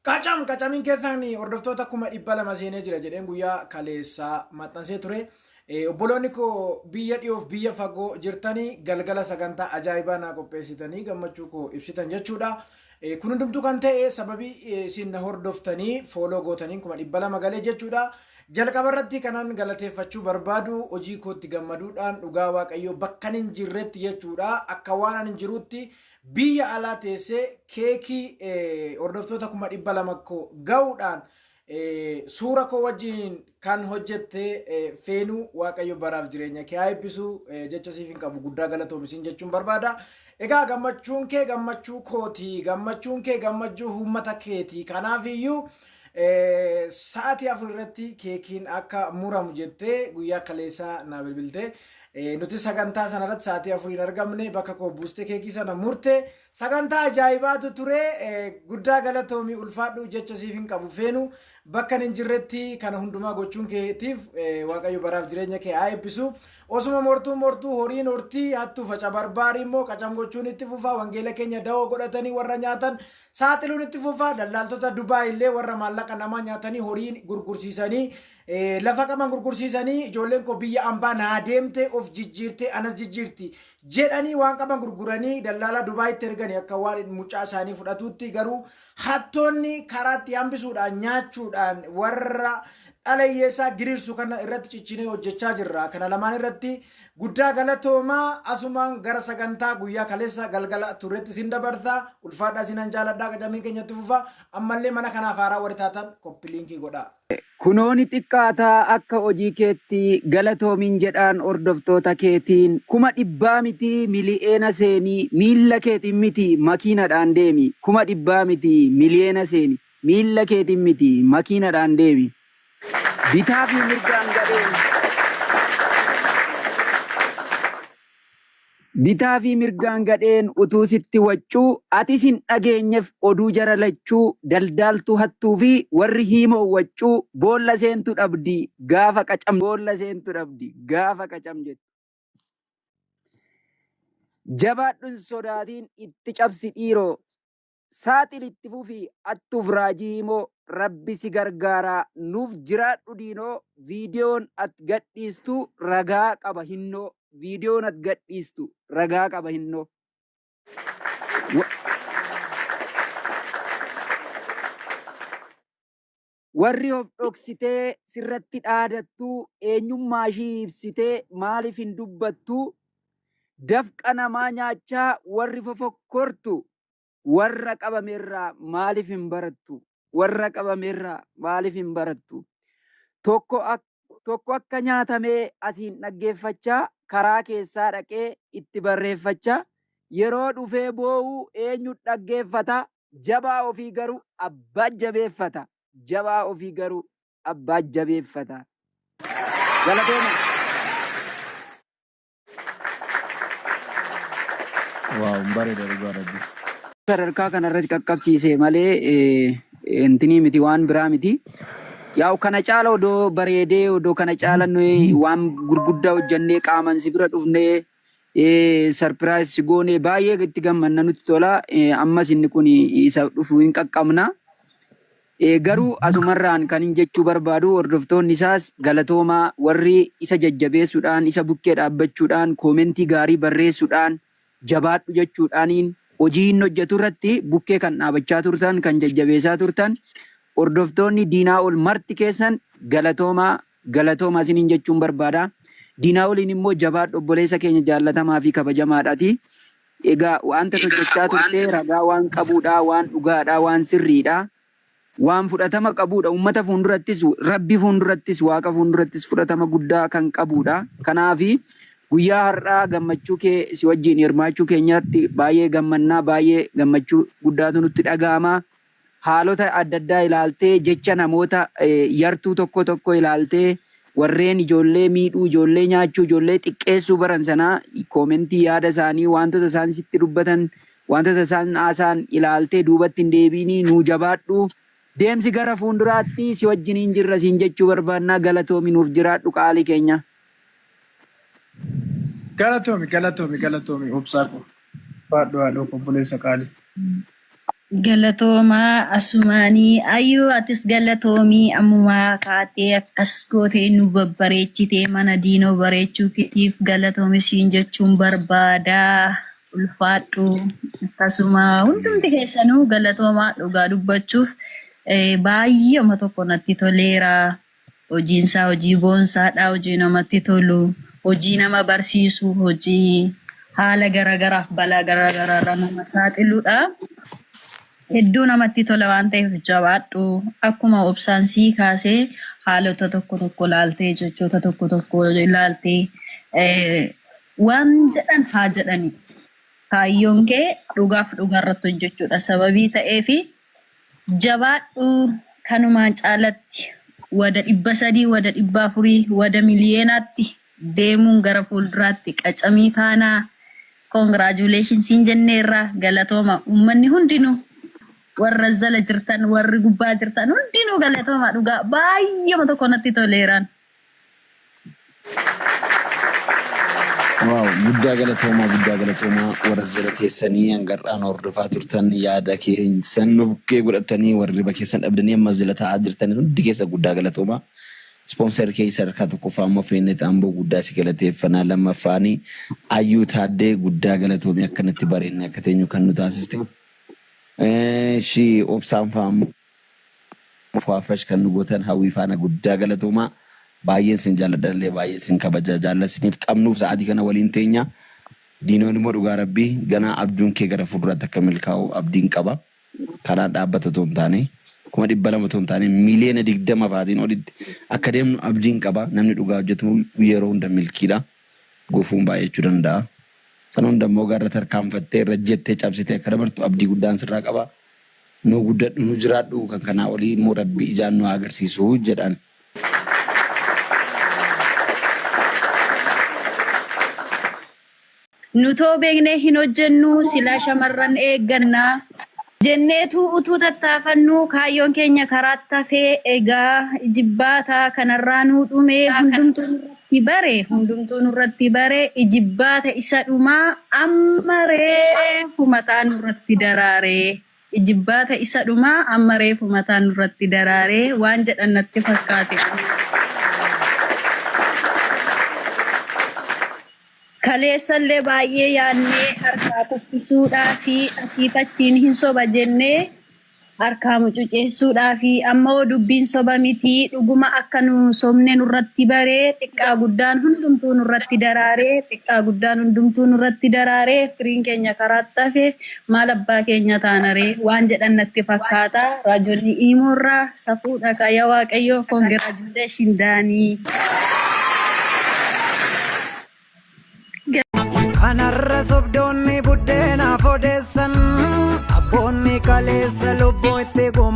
Qacamiin keessaan hordoftoota 200 seenee jira jedheen guyyaa kaleessaa maxxansee ture. Obboloonni koo biyya dhiyoof biyya fagoo jirtanii galgala sagantaa ajaa'ibaa naa qopheessitanii gammachuu koo ibsitan jechuudha. Kun hundumtuu kan ta'e sababii isin na hordoftanii fooloo gootanii 200 galee jechuudha. Jalqaba irratti kanan galateeffachuu barbaadu hojii kootti gammaduudhaan dhugaa waaqayyoo bakka hin jirretti jechuudha. Akka waan hin jirutti biyya alaa teessee keekii hordoftoota 200 koo ga'uudhaan suura koo wajjin kan hojjette feenuu waaqayyo baraaf jireenya kee haa eebbisu jecha siif hin qabu guddaa galatoomisin jechuun barbaada. Egaa gammachuun kee gammachuu kooti, gammachuun kee gammachuu uummata keeti. Kanaafiyyuu sa'aatii 4 irratti keekiin akka muramu jettee guyyaa kaleessaa naa bilbiltee nuti sagantaa sanarratti sa'aatii 4 hin argamne bakka koo buustee keekii sana murte sagantaa ajaa'ibaatu ture. Guddaa galatoomii ulfaadhu jecha siif hin qabu feenu bakka hin jirretti kana hundumaa gochuun keetiif waaqayyo baraaf jireenya kee haa eebbisu. Osuma mortuu horiin hortii hattuu faca barbaarii immoo qacam gochuun itti fufaa. Wangeela keenya da'oo godhatanii warra nyaatan saaxiluun itti fufaa. Daldaaltota Dubaay illee warra maallaqa namaa nyaatanii horii gurgursiisanii lafa qaban gurgursiisanii ijoolleen koo biyya ambaa naa deemte of jijjiirte anas jijjiirti jedhanii waan qaban gurguranii daldala Dubaayitti erganii akka waan mucaa isaanii fudhatuutti garuu hattoonni karaatti hambisuudhaan nyaachuudhaan warra dhalayyeessaa giriirsu kana irratti ciccinee hojjechaa jirra. Kana lamaan irratti guddaa galatoomaa. Asumaan gara sagantaa guyyaa kaleessa galgala turretti isin dabarta. Ulfaadhaa isinan jaaladhaa qacamiin keenyatti fufa. Ammallee mana kanaaf haaraa warri taatan koppiliinkii godhaa. Kunooni xiqqaataa akka hojii keetti galatoomiin jedhaan hordoftoota keetiin 100 miti miliyeena seenii miilla keetiin miti makiinadhaan deemi 100 miti miliyeena seenii miilla keetiin miti makiinadhaan deemi. Bitaa fi mirgaan gadheen bitaa fi mirgaan gadheen utuu sitti waccuu ati sin dhageenyeef oduu jara lachuu daldaaltuu hattuu fi warri himoo waccuu boolla seentu dhabdi gaafa qacam boolla seentu dhabdi gaafa qacam jettu. Jabaadhuun sodaatiin itti cabsi dhiiroo saaxil itti fufi attuuf raajii himoo rabbi si gargaaraa nuuf jiraadhu diinoo viidiyoon at gadhiistu ragaa qaba hinnoo viidiyoon at gadhiistu ragaa qaba hinnoo. Warri of dhoksitee sirratti dhaadattuu eenyummaa ishii ibsitee maaliif hin dubbattuu dafqa namaa nyaachaa warri fofokkortu warra qabameerraa maaliif hin barattu warra qabameerraa maaliif hin barattu tokko akka nyaatamee asiin dhaggeeffachaa karaa keessaa dhaqee itti barreeffachaa yeroo dhufee boo'uu eenyu dhaggeeffata jabaa ofii garuu abbaa jabeeffata jabaa ofii garuu abbaa jabeeffata. Galateema. Waaw bareeda dhugaa rabbi. Sadarkaa kanarratti qaqqabsiise malee intinii miti waan biraa miti. Yaa'u kana caala odoo bareedee odoo kana caala nuyi waan gurguddaa hojjannee qaaman si bira dhufnee sarpiraayis goonee baay'ee itti gammanna nutti tola. Ammas inni kun isa dhufu hin qaqqabna. Garuu asumarraan kan hin jechuu barbaadu hordoftoonni isaas galatoomaa warri isa jajjabeessuudhaan isa bukkee dhaabbachuudhaan koomentii gaarii barreessuudhaan jabaadhu jechuudhaaniin hojii inni hojjetu irratti bukkee kan dhaabachaa turtan kan jajjabeessaa turtan hordoftoonni diinaa ol marti keessan galatoomaa isiniin jechuun barbaada. Diinaa oliin immoo jabaadhu obboleessa keenya jaallatamaa fi kabajamaadhaati. Egaa wanta hojjechaa turte ragaa waan qabuudha waan dhugaadha waan sirriidha. Waan fudhatama qabuudha uummata fuuldurattis rabbi fuuldurattis waaqa fuuldurattis fudhatama guddaa kan qabuudha. Kanaafi guyyaa har'aa gammachuu kee si wajjin hirmaachuu keenyatti baay'ee gammannaa baay'ee gammachuu guddaatu nutti dhaga'ama. Haalota adda addaa ilaaltee jecha namoota yartuu tokko ilaaltee warreen ijoollee miidhuu ijoollee nyaachuu ijoollee xiqqeessuu baran sanaa koomentii yaada isaanii wantoota isaan sitti dubbatan wantoota isaan haasaan ilaaltee duubatti hin deebiinii nuu jabaadhu. Deemsi gara fuulduraatti si wajjin hin jirra siin jechuu barbaannaa galatoomi nuuf jiraadhu qaalii keenya. Galatoomii obsaa koo baadhu haadhoo obboleessa qaalii. Galatooma Asumani ayyuu atis galatoomii ammumaa kaatee akkas gootee nu babbareechitee mana diinoo bareechuu keetiif galatoomishiin jechuun barbaada. Ulfaadhu akkasuma hundumti keessanuu galatoomaa dhugaa dubbachuuf baay'eema tokko natti toleera. Hojiinsaa hojii boonsaadha, hojii namatti tolu, hojii nama barsiisu, hojii haala garagaraaf balaa garagaraarra nama saaxiluudha. Hedduu namatti tola waan ta'eef jabaadhu. Akkuma obsaan sii kaasee haalota tokko tokko laaltee jechoota tokko tokko laaltee waan jedhan haa jedhani. Kaayyoon kee dhugaaf dhugaarratti hojjechuudha. Sababii ta'eefi jabaadhu kanumaan caalatti wada 300 wada 400 wada miliyoonaatti deemuun gara fuulduraatti qacamii faanaa congratulations jenneerra galatooma uummanni hundinuu. Warra zala jirtan warri gubbaa jirtan hundinuu galatooma dhugaa baay'eema tokko natti toleeraan. Wow, guddaa galatooma warra zala teessanii hangarraan hordofaa turtan yaada keessan bukkee godhatanii warri bakkeessan dhabdanii amma zala taa'aa jirtan hundi keessa guddaa galatooma. Sponsor keessa harka tokko faamma feenne tamboo guddaa si galateeffannaa lammaffaanii ayyuu taaddee guddaa galatoomii akkanatti bareenne akka teenyu kan nu taasiste. Shi obsaan faamu faafash kan nu gootan hawwii faana guddaa galatooma. Baay'een sin jaalladhanillee baay'een sin kabaja jaallasiniif qabnuuf sa'aatii kana waliin teenya. Diinoon immoo dhugaa rabbii ganaa abjuun kee gara fuulduraatti akka milkaa'u abdiin qaba. Kanaan dhaabbata otoo hin taane 200 otoo hin taane miliyoona 20 fa'aatiin olitti akka deemnu abdiin qaba. Namni dhugaa hojjetu yeroo hunda milkiidha. Gufuun baay'achuu danda'a. San hunda immoo gara tarkaanfattee irra jettee cabsitee akka dabartu abdii guddaan sirraa qaba. Nu guddadhu nu jiraadhu kan kanaa olii immoo rabbii ijaan nu agarsiisu jedhan. Nutoo beeknee hin hojjennu silaa shamarran eeggannaa. Jenneetu utuu tattaafannu kaayyoon keenya karaatti hafee egaa ijibbaata kanarraa nuu dhumee hundumtuu nurratti bare ijibbaata isa dhumaa amma reefu mataa nurratti daraaree. Ijibbaata isa dhumaa amma reefu mataa nurratti daraaree waan jedhan natti fakkaate. Kaleessallee baay'ee yaannee harkaa kuffisuudhaa fi asiifachiin hin soba jennee harkaa mucuceessuudhaa fi ammoo dubbiin soba miti dhuguma akka nu somne nurratti baree xiqqaa guddaan hundumtuu nurratti daraaree firiin keenya karaatti hafe maal abbaa keenya taanaree waan jedhan natti fakkaata. Raajoonni Imoorraa safuudha kaayaa waaqayyoo congratulations daanii. Kanarra sobdoonni buddeena fodeessan abboonni kaleessa lubbuu itti gumaa.